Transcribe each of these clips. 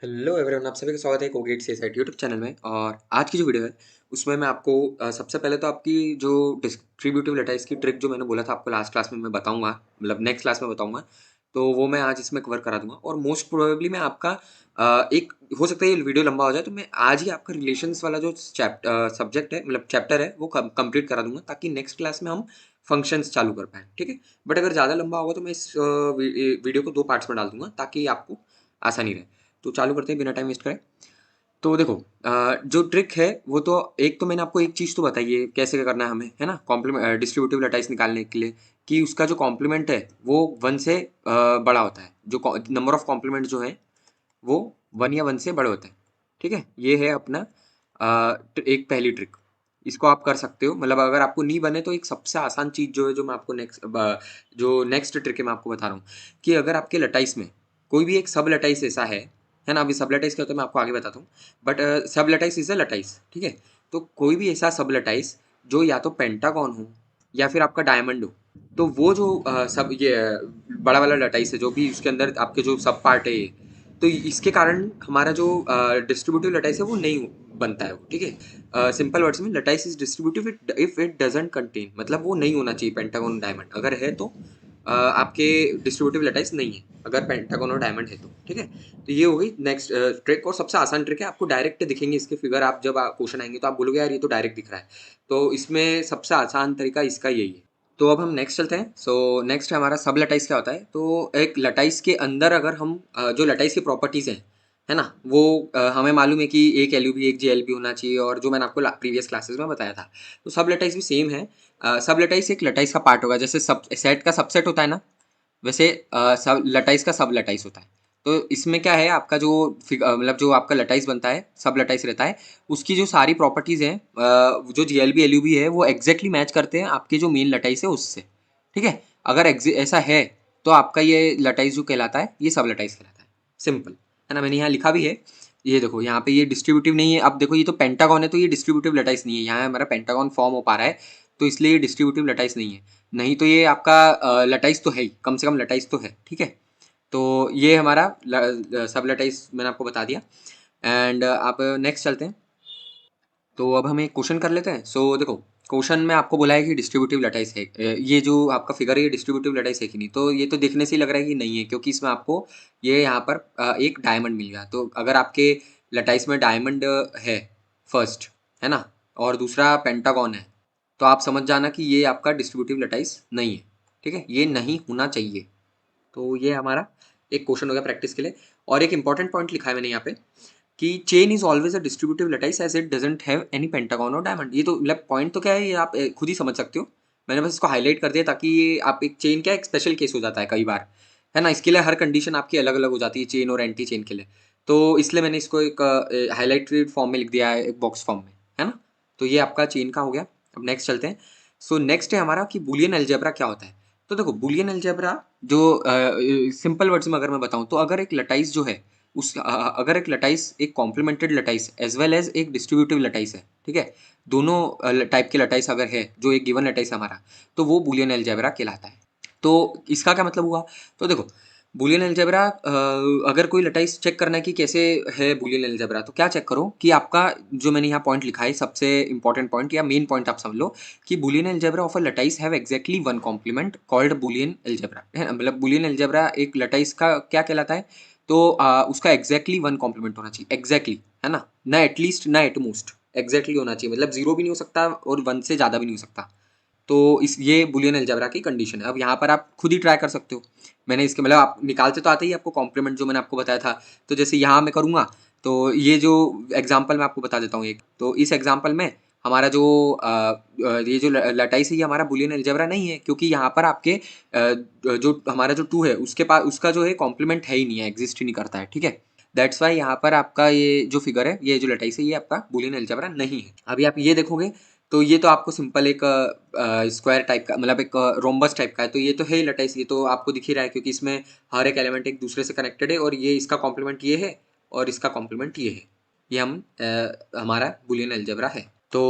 Hello everyone, आप सभी का स्वागत है कोगेट सीएसआई यूट्यूब चैनल में। और आज की जो वीडियो है उसमें मैं आपको सबसे पहले तो आपकी जो डिस्ट्रीब्यूटिव लैटिस की ट्रिक जो मैंने बोला था आपको लास्ट क्लास में मैं बताऊंगा, मतलब नेक्स्ट क्लास में बताऊंगा, तो वो मैं आज इसमें कवर करा दूंगा। और मोस्ट प्रोबेबली मैं आपका एक हो सकता है ये वीडियो लंबा हो जाए, तो मैं आज ही आपका रिलेशंस वाला जो सब्जेक्ट है, मतलब चैप्टर है, वो कंप्लीट करा दूंगा ताकि नेक्स्ट क्लास में हम फंक्शंस चालू कर पाएँ। ठीक है, बट अगर ज़्यादा लंबा होगा तो मैं इस वीडियो को 2 पार्ट्स में डाल दूंगा ताकि आपको आसानी रहे। तो चालू करते हैं बिना टाइम वेस्ट करे। तो देखो, जो ट्रिक है वो तो एक तो मैंने आपको एक चीज़ तो बताई है कैसे करना है हमें, है ना, कॉम्प्लीमेंट डिस्ट्रीब्यूटिव लैटिस निकालने के लिए, कि उसका जो कॉम्प्लीमेंट है वो 1 से बड़ा होता है। जो नंबर ऑफ कॉम्प्लीमेंट जो है वो 1 या 1 से बड़े होते हैं। ठीक है, ये है अपना एक पहली ट्रिक। इसको आप कर सकते हो, मतलब अगर आपको नहीं बने तो एक सबसे आसान चीज़ जो है, जो मैं आपको नेक्स्ट ट्रिक है मैं आपको बता रहा हूँ, कि अगर आपके लटाइस में कोई भी एक सब लटाइस ऐसा है ना। अभी सब लटाइस क्या होता है मैं आपको आगे बताता हूँ, बट सब लटाइस इज अ लटाइस। ठीक है, तो कोई भी ऐसा सब लटाइस जो या तो पेंटागन हो या फिर आपका डायमंड हो, तो वो जो सब ये बड़ा वाला लटाइस है, जो भी उसके अंदर आपके जो सब पार्ट है ये, तो इसके कारण हमारा जो डिस्ट्रीब्यूटिव लटाइस है वो नहीं बनता है वो। ठीक है, सिंपल वर्ड्स में lattice is distributive if it doesn't contain, मतलब वो नहीं होना चाहिए पेंटागन डायमंड। अगर है तो आपके डिस्ट्रीब्यूटिव लटाइस नहीं है, अगर पेंटागन और डायमंड है तो। ठीक है, तो ये हो गई नेक्स्ट ट्रिक, और सबसे आसान ट्रिक है। आपको डायरेक्ट दिखेंगे इसके फिगर, आप जब क्वेश्चन आएंगे तो आप बोलोगे यार ये तो डायरेक्ट दिख रहा है। तो इसमें सबसे आसान तरीका इसका यही है। तो अब हम नेक्स्ट चलते हैं। सो नेक्स्ट हमारा सब लटाइस क्या होता है। तो एक लटाइस के अंदर अगर हम जो लटाइस की प्रॉपर्टीज़ हैं, है ना, वो हमें मालूम है कि एक एलयूबी एक जेएलबी होना चाहिए, और जो मैंने आपको प्रीवियस क्लासेस में बताया था। तो सब लटाइस भी सेम है। सब लटाइस एक लटाइस का पार्ट होगा, जैसे सब सेट का सबसेट होता है ना, वैसे सब लटाइस का सब लटाइस होता है। तो इसमें क्या है, आपका जो मतलब जो आपका लटाइस बनता है, सब लटाइस रहता है, उसकी जो सारी प्रॉपर्टीज़ हैं, जो जीएलबी एलयूबी है, वो एग्जैक्टली मैच करते हैं आपके जो मेन लटाइस है उससे। ठीक है, अगर ऐसा है तो आपका ये लटाइस जो कहलाता है ये सब लटाइस कहलाता है। सिंपल है ना, मैंने यहाँ लिखा भी है। ये देखो, यहाँ पे ये डिस्ट्रीब्यूटिव नहीं है। अब देखो, ये तो पेंटागन है तो ये डिस्ट्रीब्यूटिव लटाइस नहीं है, यहाँ हमारा पेंटागन फॉर्म हो पा रहा है, तो इसलिए ये डिस्ट्रीब्यूटिव लटाइस नहीं है। नहीं तो ये आपका लटाइस तो है ही, कम से कम लटाइस तो है। ठीक है, तो ये हमारा सब लटाइस मैंने आपको बता दिया। एंड आप नेक्स्ट चलते हैं। तो अब हम एक क्वेश्चन कर लेते हैं। सो देखो, क्वेश्चन में आपको बोला है कि डिस्ट्रीब्यूटिव लटाइस है। ये जो आपका फिगर है ये डिस्ट्रीब्यूटिव लटाइस है कि नहीं, तो ये तो देखने से ही लग रहा है कि नहीं है, क्योंकि इसमें आपको ये यहाँ पर एक डायमंड मिल गया। तो अगर आपके लटाइस में डायमंड है फर्स्ट, है ना, और दूसरा पेंटागन है, तो आप समझ जाना कि ये आपका डिस्ट्रीब्यूटिव लटाइस नहीं है। ठीक है, ये नहीं होना चाहिए। तो ये हमारा एक क्वेश्चन हो गया प्रैक्टिस के लिए। और एक इंपॉर्टेंट पॉइंट लिखा है मैंने यहाँ पे, कि chain is always a distributive lattice as it doesn't have any pentagon और डायमंड। ये तो मतलब पॉइंट तो क्या है, ये आप खुद ही समझ सकते हो। मैंने बस इसको हाईलाइट कर दिया ताकि ये आप एक चेन क्या एक स्पेशल केस हो जाता है कई बार, है ना। इसके लिए हर कंडीशन आपकी अलग अलग हो जाती है चेन और एंटी चेन के लिए। तो इसलिए मैंने इसको एक हाईलाइटेड फॉर्म में लिख दिया है, एक बॉक्स फॉर्म में, है ना। तो ये आपका चेन का हो गया। अब नेक्स्ट चलते हैं। सो नेक्स्ट है हमारा कि बुलियन अलजेब्रा क्या होता है। तो देखो, बुलियन अलजेब्रा जो सिंपल वर्ड्स में अगर मैं बताऊं, तो अगर एक लटाइस जो है अगर एक लटाइस एक complimented lattice as well as एक डिस्ट्रीब्यूटिव लटाइस है, ठीक है, दोनों टाइप के लटाइस अगर है, जो एक गिवन लटाइस हमारा, तो वो बुलियन अलजेब्रा कहलाता है। तो इसका क्या मतलब हुआ। तो देखो, बुलियन अलजेब्रा अगर कोई लटाइस चेक करना है कि कैसे है बुलियन अलजेब्रा, तो क्या चेक करो कि आपका जो मैंने यहाँ पॉइंट लिखा है, सबसे इंपॉर्टेंट पॉइंट या मेन पॉइंट आप समझ लो, कि Boolean algebra of a lattice have exactly one complement called Boolean algebra, है ना। मतलब बुलियन अलजेब्रा एक लटाइस का क्या कहलाता है, तो उसका एग्जैक्टली वन कॉम्प्लीमेंट होना चाहिए, एग्जैक्टली, है ना एटलीस्ट ना एट मोस्ट, एग्जैक्टली होना चाहिए। मतलब जीरो भी नहीं हो सकता और 1 से ज़्यादा भी नहीं हो सकता। तो इस ये बुलियन अलजेब्रा की कंडीशन है। अब यहाँ पर आप खुद ही ट्राई कर सकते हो। मैंने इसके मतलब आप निकालते तो आते ही आपको कॉम्प्लीमेंट जो मैंने आपको बताया था। तो जैसे यहाँ मैं करूँगा, तो ये जो एग्जाम्पल मैं आपको बता देता हूँ एक, तो इस एग्जाम्पल में हमारा जो ये जो लटाइस है ये हमारा बुलियन अलजेब्रा नहीं है, क्योंकि यहाँ पर आपके जो हमारा जो टू है उसके पास उसका जो है कॉम्प्लीमेंट है ही नहीं है, एग्जिस्ट ही नहीं करता है। ठीक है, दैट्स वाई यहाँ पर आपका ये जो फिगर है, ये जो लटाइस है, ये आपका बुलियन अलजेब्रा नहीं है। अभी आप ये देखोगे तो ये तो आपको सिंपल एक स्क्वायर टाइप का, मतलब एक रोम्बस टाइप का है। तो ये तो है ही लटाइस, ये तो आपको दिख ही रहा है, क्योंकि इसमें हर एक एलिमेंट एक दूसरे से कनेक्टेड है, और ये इसका कॉम्प्लीमेंट ये है और इसका कॉम्प्लीमेंट ये है। ये हमारा बुलियन अलजेब्रा है। तो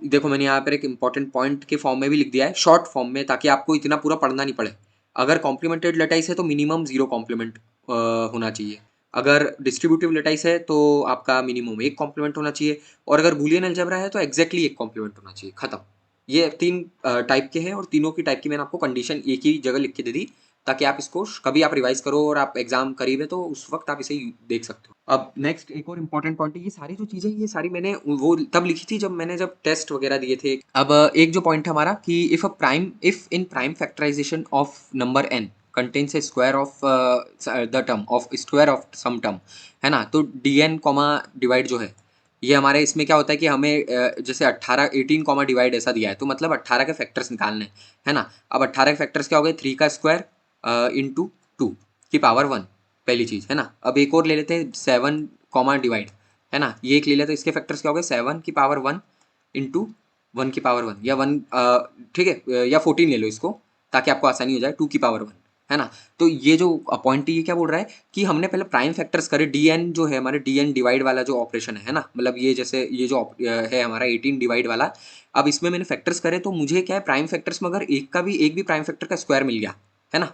देखो, मैंने यहाँ पर एक इंपॉर्टेंट पॉइंट के फॉर्म में भी लिख दिया है, शॉर्ट फॉर्म में, ताकि आपको इतना पूरा पढ़ना नहीं पड़े। अगर कॉम्प्लीमेंटेड लटाइस है तो मिनिमम 0 कॉम्प्लीमेंट होना चाहिए। अगर डिस्ट्रीब्यूटिव लैटिस है तो आपका मिनिमम एक कॉम्प्लीमेंट होना चाहिए, और अगर बूलियन अलजेब्रा है तो एग्जैक्टली एक कॉम्प्लीमेंट होना चाहिए, खत्म। ये 3 टाइप के हैं, और तीनों की टाइप की मैंने आपको कंडीशन एक ही जगह लिख के दे दी, ताकि आप इसको कभी आप रिवाइज करो और आप एग्जाम करीब है तो उस वक्त आप इसे देख सकते हो। अब नेक्स्ट एक और इम्पॉर्टेंट पॉइंट है, ये सारी जो चीजें ये सारी मैंने वो तब लिखी थी जब टेस्ट वगैरह दिए थे। अब एक जो पॉइंट है हमारा कि if in prime factorisation of number n contains a square of the term of square of some term, है ना, तो dn कॉमा डिवाइड जो है, ये हमारे इसमें क्या होता है कि हमें जैसे 18 कॉमा डिवाइड ऐसा दिया है, तो मतलब 18 के फैक्टर्स निकालने हैं, है ना। अब 18 के फैक्टर्स क्या हो गए, 3 का स्क्वायर इंटू 2 की पावर 1, पहली चीज, है ना। अब एक और ले लेते हैं 7 कॉमा डिवाइड, है ना, ये एक ले लेते हैं, इसके फैक्टर्स क्या हो गए, 7 की पावर 1 इंटू 1 की पावर 1 या 1, ठीक है, या 14 ले लो इसको, ताकि आपको आसानी हो जाए, 2 की पावर 1, है ना। तो ये जो पॉइंट ये क्या बोल रहा है कि हमने पहले प्राइम फैक्टर्स करे, dn जो है हमारे dn डिवाइड वाला जो ऑपरेशन है ना, मतलब ये जैसे ये जो है हमारा 18 डिवाइड वाला, अब इसमें मैंने फैक्टर्स करे तो मुझे क्या है, प्राइम फैक्टर्स में अगर एक भी प्राइम फैक्टर का स्क्वायर मिल गया, है ना,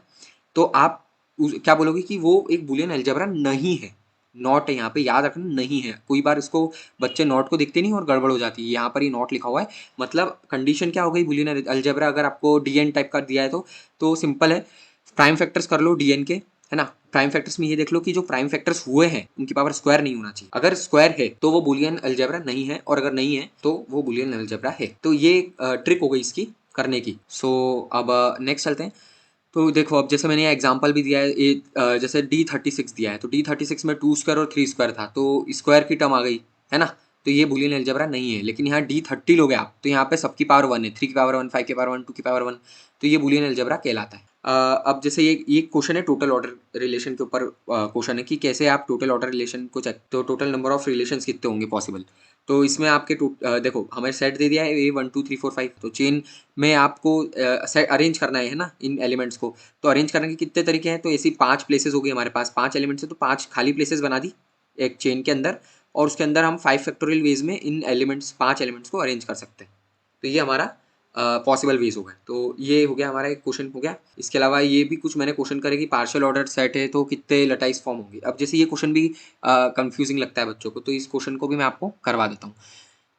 तो आप क्या बोलोगे कि वो एक बूलियन अलजेब्रा नहीं है। नॉट है यहाँ पे, याद रखना, नहीं है। कोई बार इसको बच्चे नॉट को देखते नहीं और गड़बड़ हो जाती है, यहाँ पर ही नॉट लिखा हुआ है, मतलब कंडीशन क्या हो गई, बूलियन अलजेब्रा अगर आपको डीएन टाइप का दिया है तो सिंपल है, प्राइम फैक्टर्स कर लो डीएन के, है ना। प्राइम फैक्टर्स में ये देख लो कि जो प्राइम फैक्टर्स हुए हैं उनकी पावर स्क्वायर नहीं होना चाहिए, अगर स्क्वायर है तो वो बूलियन अलजेब्रा नहीं है, और अगर नहीं है तो वो बूलियन अलजेब्रा है। तो ये ट्रिक हो गई इसकी करने की। सो अब नेक्स्ट चलते हैं। तो देखो, अब जैसे मैंने एग्जांपल भी दिया है, जैसे D36 दिया है, तो D36 में 2 स्क्वायर और 3 स्क्वायर था, तो स्क्वायर की टर्म आ गई, है ना, तो ये बूलियन अलजेब्रा नहीं है। लेकिन यहाँ D30 लोगे आप, तो यहाँ पे सबकी पावर 1 है, 3 की पावर 1, 5 की पावर 1, 2 की पावर 1, तो ये बूलियन अलजेब्रा कहलाता है। अब जैसे ये क्वेश्चन है टोटल ऑर्डर रिलेशन के ऊपर, क्वेश्चन है कि कैसे आप टोटल ऑर्डर रिलेशन को चेक, तो टोटल नंबर ऑफ रिलेशन कितने होंगे पॉसिबल। तो इसमें आपके देखो हमें सेट दे दिया है A 1 2 3 4 5, तो चेन में आपको सेट अरेंज करना है ना इन एलिमेंट्स को। तो अरेंज करने के कितने तरीके हैं, तो ऐसी 5 प्लेसेस हो गई हमारे पास, 5 एलिमेंट्स है तो 5 खाली प्लेसेस बना दी एक चेन के अंदर, और उसके अंदर हम 5 फैक्टोरियल वेज में इन एलिमेंट्स 5 एलिमेंट्स को अरेंज कर सकते हैं। तो ये हमारा पॉसिबल वेज हो गए। तो ये हो गया हमारा एक क्वेश्चन हो गया। इसके अलावा ये भी कुछ मैंने क्वेश्चन करे कि पार्शियल ऑर्डर सेट है तो कितने लटाइस फॉर्म होंगे। अब जैसे ये क्वेश्चन भी कंफ्यूजिंग लगता है बच्चों को, तो इस क्वेश्चन को भी मैं आपको करवा देता हूँ।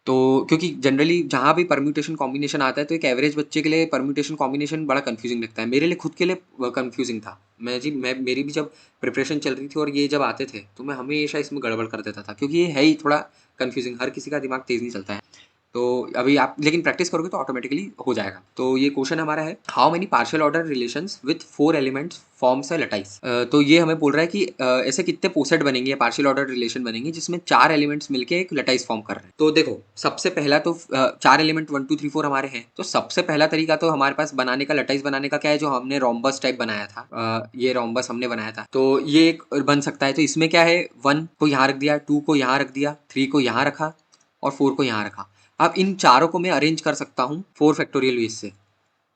तो क्योंकि जनरली जहाँ भी परम्यूटेशन कॉम्बिनेशन आता है तो एक एवरेज बच्चे के लिए परम्यूटेशन कॉम्बिनेशन बड़ा कंफ्यूजिंग लगता है, मेरे लिए खुद के लिए कंफ्यूजिंग था। मैं मेरी भी जब प्रिपरेशन चल रही थी और ये जब आते थे तो मैं हमेशा इसमें गड़बड़ कर देता था, क्योंकि ये है ही थोड़ा कंफ्यूजिंग, हर किसी का दिमाग तेज नहीं चलता है। तो अभी आप लेकिन प्रैक्टिस करोगे तो ऑटोमेटिकली हो जाएगा। तो ये क्वेश्चन हमारा है, how many partial order relations with 4 elements forms a lattice. तो ये हमें बोल रहा है कि ऐसे कितने पोसेट बनेंगे, पार्शियल ऑर्डर रिलेशन बनेंगे जिसमें 4 एलिमेंट्स मिलके एक लटाइस फॉर्म कर रहे हैं। तो देखो सबसे पहला तो 4 एलिमेंट 1 2 3 4 हमारे हैं, तो सबसे पहला तरीका तो हमारे पास बनाने का, लटाइस बनाने का क्या है, जो हमने रोम्बस टाइप बनाया था, ये रोम्बस हमने बनाया था, तो ये एक बन सकता है। तो इसमें क्या है, 1 को यहाँ रख दिया, 2 को यहाँ रख दिया, 3 को यहाँ रखा और 4 को यहाँ रखा। अब इन चारों को मैं अरेंज कर सकता हूँ 4 फैक्टोरियल वेज से।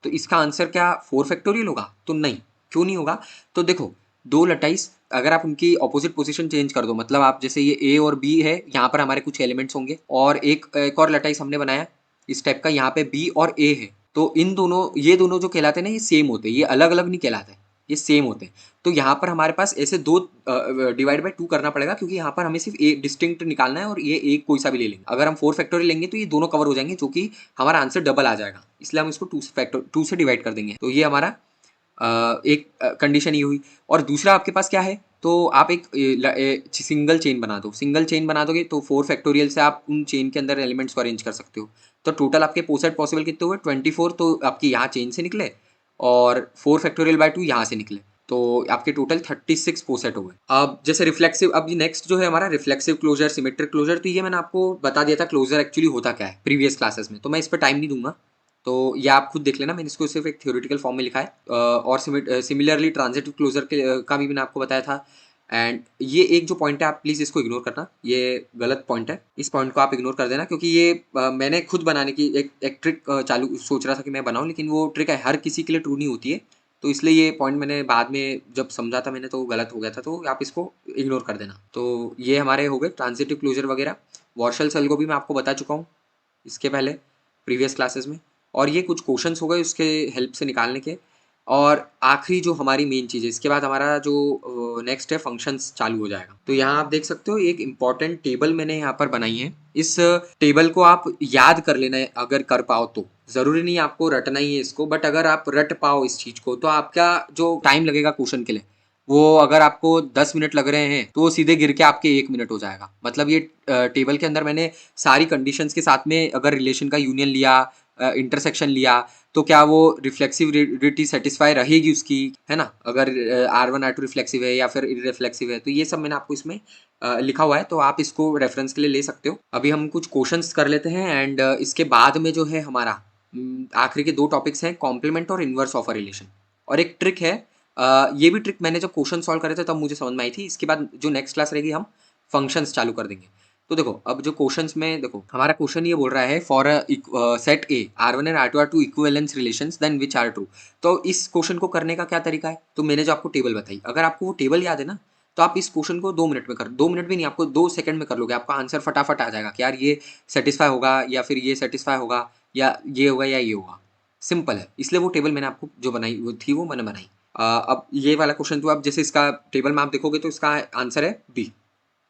तो इसका आंसर क्या 4 फैक्टोरियल होगा, तो नहीं। क्यों नहीं होगा, तो देखो दो लटाइस अगर आप उनकी ऑपोजिट पोजीशन चेंज कर दो, मतलब आप जैसे ये ए और बी है, यहाँ पर हमारे कुछ एलिमेंट्स होंगे, और एक और लटाइस हमने बनाया इस टाइप का, यहाँ पे बी और ए है, तो इन दोनों, ये दोनों जो कहलाते हैं ना, ये सेम होते हैं, ये अलग अलग नहीं कहलाते, ये सेम होते हैं। तो यहाँ पर हमारे पास ऐसे दो डिवाइड बाई 2 करना पड़ेगा, क्योंकि यहाँ पर हमें सिर्फ एक डिस्टिंक्ट निकालना है, और ये एक कोई सा भी ले लेंगे। अगर हम 4 फैक्टोरियल लेंगे तो ये दोनों कवर हो जाएंगे, जो कि हमारा आंसर डबल आ जाएगा, इसलिए हम इसको 2 से डिवाइड कर देंगे। तो ये हमारा एक कंडीशन ये हुई। और दूसरा आपके पास क्या है, तो आप एक सिंगल चेन बना दो, सिंगल चेन बना दोगे तो 4 फैक्टोरियल से आप उन चेन के अंदर एलिमेंट्स को अरेंज कर सकते हो। तो टोटल आपके पोसेट पॉसिबल कितने हुए, 24, तो आपकी यहाँ चेन से निकले, और 4 फैक्टोरियल बाय 2 यहाँ से निकले, तो आपके टोटल 36 पोसेट हो गए। अब जैसे रिफ्लेक्सिव, अब नेक्स्ट जो है हमारा रिफ्लेक्सिव क्लोजर, सिमेट्रिक क्लोजर, तो ये मैंने आपको बता दिया था क्लोजर एक्चुअली होता क्या है प्रीवियस क्लासेस में, तो मैं इस पर टाइम नहीं दूंगा, तो ये आप खुद देख लेना, मैंने इसको सिर्फ एक थ्योरेटिकल फॉर्म में लिखा है। और सिमिलरली ट्रांजिटिव क्लोजर का भी मैंने आपको बताया था। एंड ये एक जो पॉइंट है आप प्लीज़ इसको इग्नोर करना, ये गलत पॉइंट है, इस पॉइंट को आप इग्नोर कर देना, क्योंकि ये मैंने खुद बनाने की एक ट्रिक चालू सोच रहा था कि मैं बनाऊं, लेकिन वो ट्रिक है हर किसी के लिए ट्रू नहीं होती है, तो इसलिए ये पॉइंट मैंने बाद में जब समझा था मैंने तो गलत हो गया था, तो आप इसको इग्नोर कर देना। तो ये हमारे हो गए ट्रांजिटिव क्लोजर वगैरह। वॉर्शल सेल को भी मैं आपको बता चुका हूँ इसके पहले प्रीवियस क्लासेस में, और ये कुछ क्वेश्चंस हो गए उसके हेल्प से निकालने के। और आखिरी जो हमारी मेन चीज़ है, इसके बाद हमारा जो नेक्स्ट है फंक्शंस चालू हो जाएगा। तो यहाँ आप देख सकते हो एक इम्पॉर्टेंट टेबल मैंने यहाँ पर बनाई है। इस टेबल को आप याद कर लेना है अगर कर पाओ तो। ज़रूरी नहीं आपको रटना ही है इसको, बट अगर आप रट पाओ इस चीज़ को तो आपका जो टाइम लगेगा क्वेश्चन के लिए, वो अगर आपको 10 मिनट लग रहे हैं तो वो सीधे गिर के आपके 1 मिनट हो जाएगा। मतलब ये टेबल के अंदर मैंने सारी कंडीशंस के साथ में अगर रिलेशन का यूनियन लिया, इंटरसेक्शन लिया, तो क्या वो रिफ्लेक्सिविटी सेटिस्फाई रहेगी उसकी, है ना? अगर R1 R2 रिफ्लेक्सिव है या फिर इररिफ्लेक्सिव है, तो ये सब मैंने आपको इसमें लिखा हुआ है, तो आप इसको रेफरेंस के लिए ले सकते हो। अभी हम कुछ क्वेश्चंस कर लेते हैं एंड इसके बाद में जो है हमारा आखिरी के 2 टॉपिक्स हैं, कॉम्प्लीमेंट और इनवर्स ऑफ अ रिलेशन। और एक ट्रिक है, ये भी ट्रिक मैंने जब क्वेश्चन सॉल्व करे थे तब मुझे समझ में आई थी। इसके बाद जो नेक्स्ट क्लास रहेगी हम फंक्शंस चालू कर देंगे। तो देखो अब जो क्वेश्चंस में देखो हमारा क्वेश्चन ये बोल रहा है for set A R1 and R2 are two equivalence relations then which are true. तो इस क्वेश्चन को करने का क्या तरीका है, तो मैंने जो आपको टेबल बताई, अगर आपको वो टेबल याद है ना, तो आप इस क्वेश्चन को 2 मिनट में कर, 2 मिनट भी नहीं, आपको 2 सेकंड में कर लोगे, आपका आंसर फटाफट आ जाएगा कि यार ये सेटिस्फाई होगा या फिर ये सेटिस्फाई होगा या ये होगा या ये होगा। सिंपल है, इसलिए वो टेबल मैंने आपको जो बनाई वो थी वो मैंने बनाई। अब ये वाला क्वेश्चन तो आप जैसे इसका टेबल में आप देखोगे तो इसका आंसर है बी,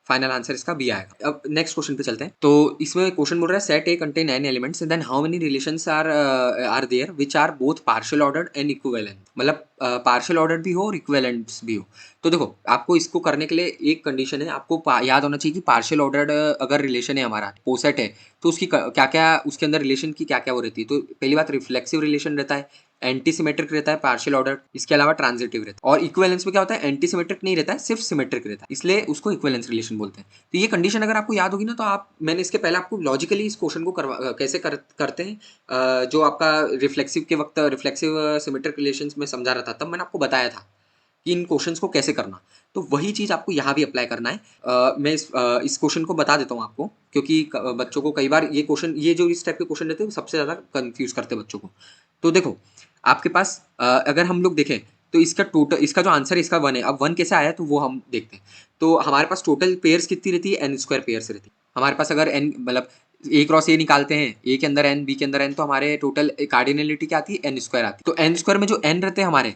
फाइनल आंसर इसका बी आएगा। अब नेक्स्ट क्वेश्चन पे चलते हैं। तो इसमें क्वेश्चन बोल रहा है set A contain n elements then how many relations are there which are both partial ordered and equivalent. मतलब पार्शियल ऑर्डर्ड भी हो और इक्विवेलेंट्स भी हो। तो देखो आपको इसको करने के लिए एक कंडीशन है, आपको याद होना चाहिए कि पार्शियल ऑर्डर्ड अगर रिलेशन है हमारा पोसेट है, तो उसकी क्या क्या उसके अंदर रिलेशन की क्या क्या वो रहती है। तो पहली बात रिफ्लेक्सिव रिलेशन रहता है, एंटी सिमेट्रिक रहता है पार्शियल ऑर्डर, इसके अलावा ट्रांजिटिव रहता है। और इक्विवेलेंस में क्या होता है, एंटी सिमेट्रिक नहीं रहता है, सिर्फ सिमेट्रिक रहता है, इसलिए उसको इक्विवेलेंस रिलेशन बोलते हैं। तो ये कंडीशन अगर आपको याद होगी ना, तो आप मैंने इसके पहले आपको लॉजिकली इस क्वेश्चन को कैसे करते हैं, जो आपका रिफ्लेक्सिव के वक्त रिफ्लेक्सिव सिमेट्रिक रिलेशंस में समझा रहा था, तब मैंने आपको बताया था कि इन क्वेश्चंस को कैसे करना। तो वही चीज़ आपको यहाँ भी अप्लाई करना है। मैं इस क्वेश्चन को बता देता हूँ आपको, क्योंकि बच्चों को कई बार ये क्वेश्चन, ये जो इस टाइप के क्वेश्चन रहते हैं वो सबसे ज़्यादा कंफ्यूज करते हैं बच्चों को। तो देखो आपके पास अगर हम लोग देखें तो इसका टोटल, इसका जो आंसर है इसका 1 है। अब 1 कैसे आया तो वो हम देखते हैं। तो हमारे पास टोटल पेयर्स कितनी रहती है, n² पेयर्स रहती है हमारे पास। अगर n मतलब a क्रॉस a निकालते हैं, a के अंदर n b के अंदर n, तो हमारे टोटल कार्डिनलिटी क्या आती है, n² आती है। तो n² में जो n रहते हैं हमारे,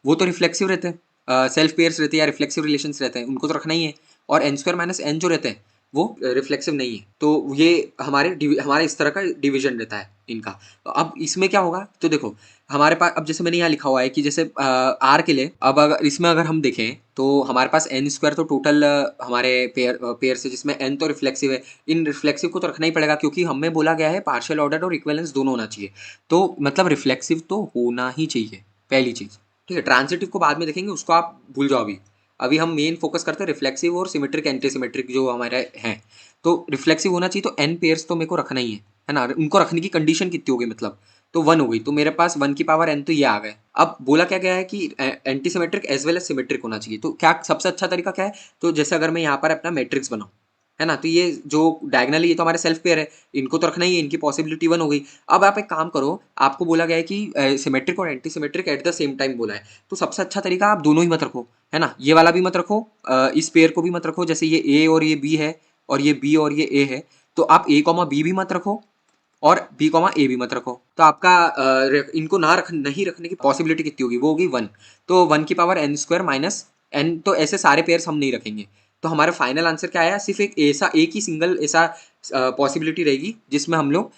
वो तो रिफ्लेक्सिव रहते हैं, सेल्फ पेयर्स रहते हैं या रिफ्लेक्सिव रिलेशंस रहते हैं, उनको तो रखना ही है। और n² माइनस n जो रहते हैं वो रिफ्लेक्सिव नहीं है। तो ये हमारे इस तरह का डिवीजन रहता है इनका। तो अब इसमें क्या होगा, तो देखो हमारे पास अब जैसे मैंने यहाँ लिखा हुआ है कि जैसे आर के लिए, अब अगर इसमें अगर हम देखें तो हमारे पास n² तो टोटल हमारे पेयर से, जिसमें n तो रिफ्लेक्सिव है, इन रिफ्लेक्सिव को तो रखना ही पड़ेगा क्योंकि हमें बोला गया है पार्शियल ऑर्डर और इक्विवेलेंस दोनों होना चाहिए। तो मतलब रिफ्लेक्सिव तो होना ही चाहिए, पहली चीज़। ठीक है, ट्रांजिटिव को बाद में देखेंगे, उसको आप भूल जाओ अभी। अभी हम मेन फोकस करते हैं रिफ्लेक्सिव और सिमेट्रिक एंटी सिमेट्रिक जो हमारे हैं। तो रिफ्लेक्सिव होना चाहिए, तो n पेयर्स तो मेरे को रखना ही है ना। उनको रखने की कंडीशन कितनी होगी, मतलब तो 1 हो गई, तो मेरे पास 1 की पावर n तो ये आ गए। अब बोला क्या गया है कि anti symmetric as well as symmetric होना चाहिए। तो क्या सबसे अच्छा तरीका क्या है, तो जैसे अगर मैं यहाँ पर अपना मैट्रिक्स बनाऊँ, है ना, तो ये जो डायगनल ये तो हमारे सेल्फ पेयर है, इनको तो रखना ही है, इनकी पॉसिबिलिटी 1 हो गई। अब आप एक काम करो, आपको बोला गया है कि सिमेट्रिक और anti symmetric at the same time बोला है, तो सबसे अच्छा तरीका आप दोनों ही मत रखो, है ना। ये वाला भी मत रखो, इस पेयर को भी मत रखो, जैसे ये ए और ये बी है और ये बी और ये ए है, तो आप ए कॉमा बी भी मत रखो और बी कॉमा ए भी मत रखो। तो आपका इनको नहीं रखने की पॉसिबिलिटी कितनी होगी, वो होगी 1। तो 1 की पावर n² माइनस n, तो ऐसे सारे पेयर्स हम नहीं रखेंगे। तो हमारा फाइनल आंसर क्या आया, सिर्फ एक ही सिंगल ऐसा पॉसिबिलिटी रहेगी जिसमें हम लोग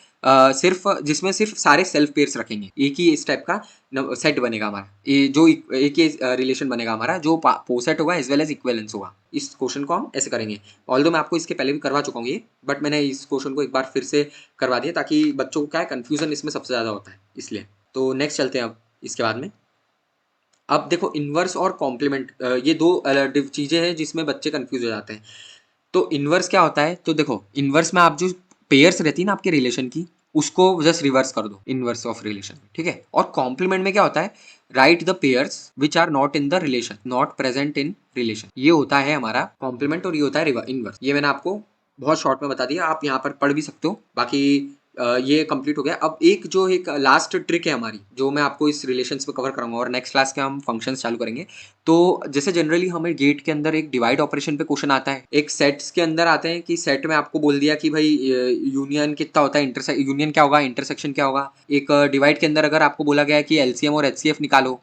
जिसमें सिर्फ सारे सेल्फ पेयर्स रखेंगे। एक ही इस टाइप का सेट बनेगा हमारा, ये जो एक ही रिलेशन बनेगा हमारा, जो पोसेट होगा एज वेल एज इक्विवेलेंस होगा। इस क्वेश्चन को हम ऐसे करेंगे। ऑल्दो मैं आपको इसके पहले भी करवा चुका हूँ ये, बट मैंने इस क्वेश्चन को एक बार फिर से करवा दिया ताकि बच्चों को क्या है, कन्फ्यूजन इसमें सबसे ज़्यादा होता है, इसलिए। तो नेक्स्ट चलते हैं अब इसके बाद में। अब देखो इन्वर्स और कॉम्प्लीमेंट, ये दो चीज़ें हैं जिसमें बच्चे कंफ्यूज हो जाते हैं। तो इन्वर्स क्या होता है, तो देखो इन्वर्स में आप जो पेयर्स रहती है ना आपके रिलेशन की, उसको जस्ट रिवर्स कर दो इन्वर्स ऑफ रिलेशन में, ठीक है। और कॉम्प्लीमेंट में क्या होता है, write the pairs which are not in the relation, not present in relation, ये होता है हमारा कॉम्प्लीमेंट और ये होता है इन्वर्स। ये मैंने आपको बहुत शॉर्ट में बता दिया, आप यहाँ पर पढ़ भी सकते हो। बाकी ये कंप्लीट हो गया। अब एक लास्ट ट्रिक है हमारी, जो मैं आपको इस रिलेशंस पे कवर कराऊंगा और नेक्स्ट क्लास के हम फंक्शंस चालू करेंगे। तो जैसे जनरली हमें गेट के अंदर एक डिवाइड ऑपरेशन पे क्वेश्चन आता है, एक सेट्स के अंदर आते हैं कि सेट में आपको बोल दिया कि भाई यूनियन कितना होता है, यूनियन क्या होगा, इंटरसेक्शन क्या होगा। एक डिवाइड के अंदर अगर आपको बोला गया है कि एलसीएम और एचसीएफ निकालो,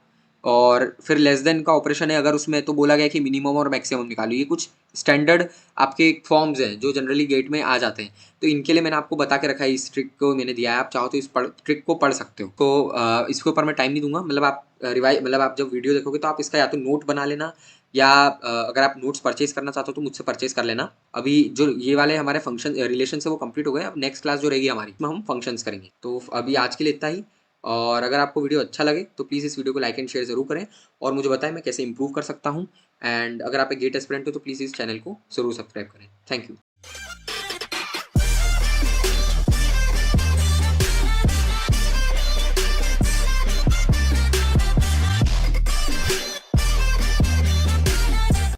और फिर लेस देन का ऑपरेशन है, अगर उसमें तो बोला गया कि मिनिमम और मैक्सिमम निकालो। ये कुछ स्टैंडर्ड आपके फॉर्म्स हैं जो जनरली गेट में आ जाते हैं, तो इनके लिए मैंने आपको बता के रखा है, इस ट्रिक को मैंने दिया है, आप चाहो तो इस ट्रिक को पढ़ सकते हो। तो इसके ऊपर मैं टाइम नहीं दूंगा, मतलब आप मतलब आप जब वीडियो देखोगे तो आप इसका या तो नोट बना लेना, या अगर आप नोट्स परचेज करना चाहते हो तो मुझसे परचेज कर लेना। अभी जो ये वाले हमारे फंक्शन रिलेशन से वो कंप्लीट हो गए, अब नेक्स्ट क्लास जो रहेगी हमारी उसमें हम फंक्शंस करेंगे। तो अभी आज के लिए इतना ही, और अगर आपको वीडियो अच्छा लगे तो प्लीज़ इस वीडियो को लाइक एंड शेयर जरूर करें, और मुझे बताएं मैं कैसे इंप्रूव कर सकता हूँ। एंड अगर आप एक गेट एस्पिरेंट हो तो प्लीज़ इस चैनल को जरूर सब्सक्राइब करें। Thank you.